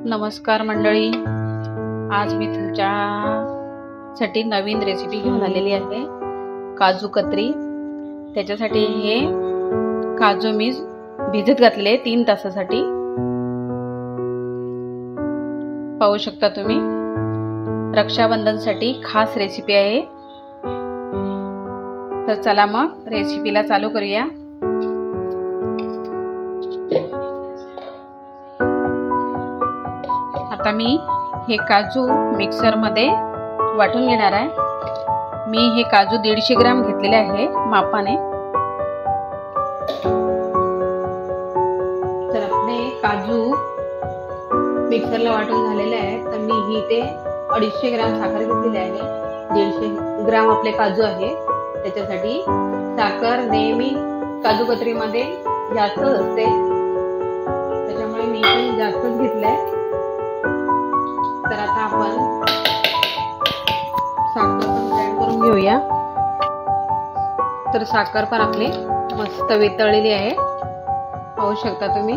नमस्कार मंडळी, आज मी तुमच्यासाठी नवीन रेसिपी घेऊन आलेली आहे, काजू कतरी। त्याच्यासाठी हे काजू मी भिजत घातले 3 तासासाठी। पाहू शकता तुम्ही, रक्षाबंधनसाठी खास रेसिपी आहे। तर चला मग रेसिपीला चालू करूया। आता मी हे काजू मिक्सर मध्ये वाटून घेणार आहे। मी हे काजू 150 ग्रॅम घेतलेले आहे मापाने। तर आपले काजू मिक्सरला वाटून झालेले आहे। तर मी ही ते 250 ग्रॅम साखर घेतलेली आहे। 150 ग्रॅम आपले काजू आहे, त्याच्यासाठी साखर नेहमी काजू कतरीमध्ये जास्त असते, त्याच्यामुळे मी पण जास्तच घेतलंय। तर आता आपण साखर पण ऍड करून घेऊया। तर साखर पण आपली मस्त वितळलेली आहे, पाहू शकता तुम्ही।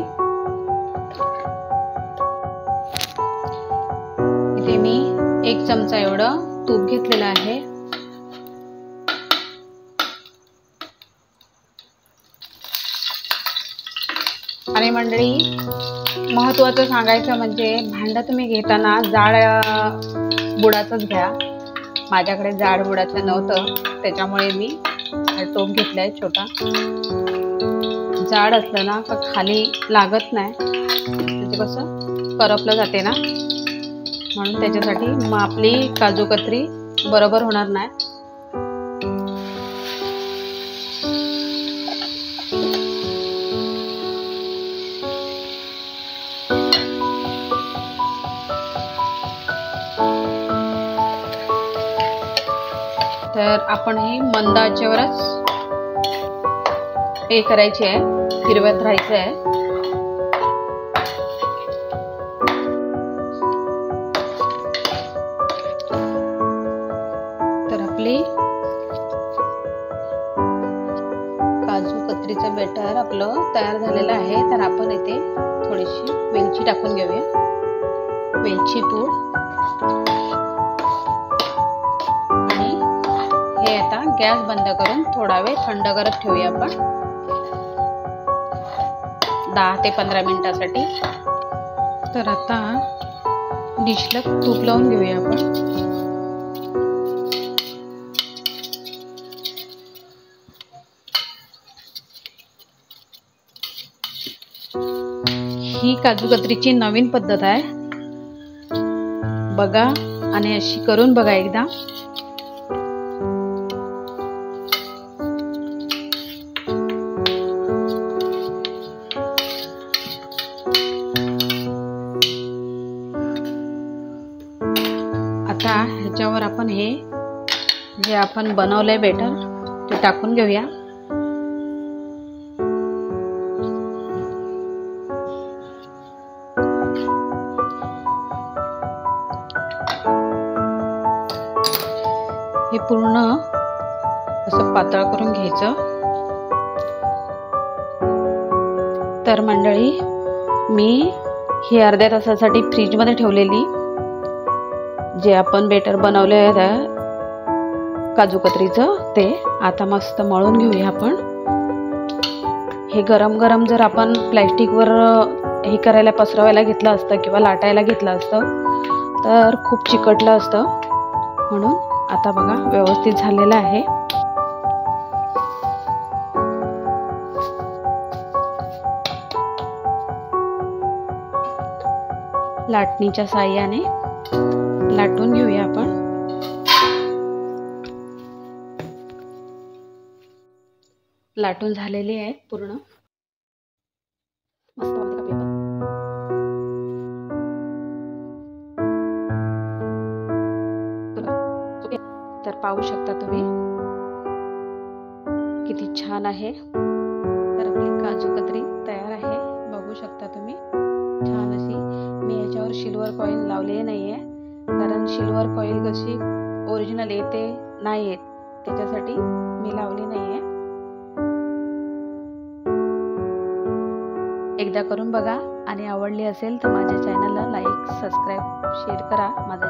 इथे मी 1 चमचा एवढं तूप घेतलेलं आहे। आणि मंडळी, महत्त्वाचं सांगायचं म्हणजे भांडं तुम्ही घेताना जाड बुडाचंच घ्या। माझ्याकडे जाड बुडाचं नव्हतं, त्याच्यामुळे मी टोप घेतलाय छोटा। जाड असलं ना तर खाली लागत नाही, म्हणजे कसं करपलं जाते ना, म्हणून त्याच्यासाठी मग आपली काजू कतरी बरोबर होणार नाही। तर आपण हे मंद आचेवरच हे करायचे आहे, फिरवत राहायचं आहे। तर आपली काजू कतरीचं बेटर आपलं तयार झालेलं आहे। तर आपण इथे थोडीशी वेलची टाकून घेऊया, वेलची पूड। गॅस बंद करून थोडा वेळ थंड करत ठेवूया आपण, 10 ते 15 मिनिटासाठी। तर आता डिशला तूप लावून घेऊया आपण। ही काजू कतरीची नवीन पद्धत आहे, बघा आणि अशी करून बघा एकदा। आता ह्याच्यावर आपण हे जे आपण बनवलंय बेटर ते टाकून घेऊया। हे पूर्ण असं पातळ करून घ्यायचं। तर मंडळी, मी ही अर्ध्या तासासाठी फ्रीज मध्ये ठेवलेली जे आपण बेटर बनवले आहे काजू कतरीचं, ते आता मस्त मळून घेऊया आपण। हे गरम गरम जर आपण प्लॅस्टिकवर हे करायला पसरवायला घेतलं असतं किंवा लाटायला घेतलं असतं तर खूप चिकटलं असतं, म्हणून आता बघा व्यवस्थित झालेलं आहे। लाटणीच्या साहाय्याने लाटून घेऊया आपण। लाटून झालेली आहे पूर्ण मस्त वाटतं पेपर। तर पाहू शकता तुम्ही किती छान आहे। तर आपली काजू कतरी तयार आहे, बघू शकता तुम्ही। छान अशी मी याच्यावर सिल्वर कॉईल लावलेली नाहीये, कारण सिल्वर कॉईल कशी ओरिजिनल येते नाही येत, त्याच्यासाठी मी लावली नाहीये। एकदा करून बघा आणि आवडली असेल तर माझ्या चॅनलला लाईक सबस्क्राईब शेअर करा माझ्या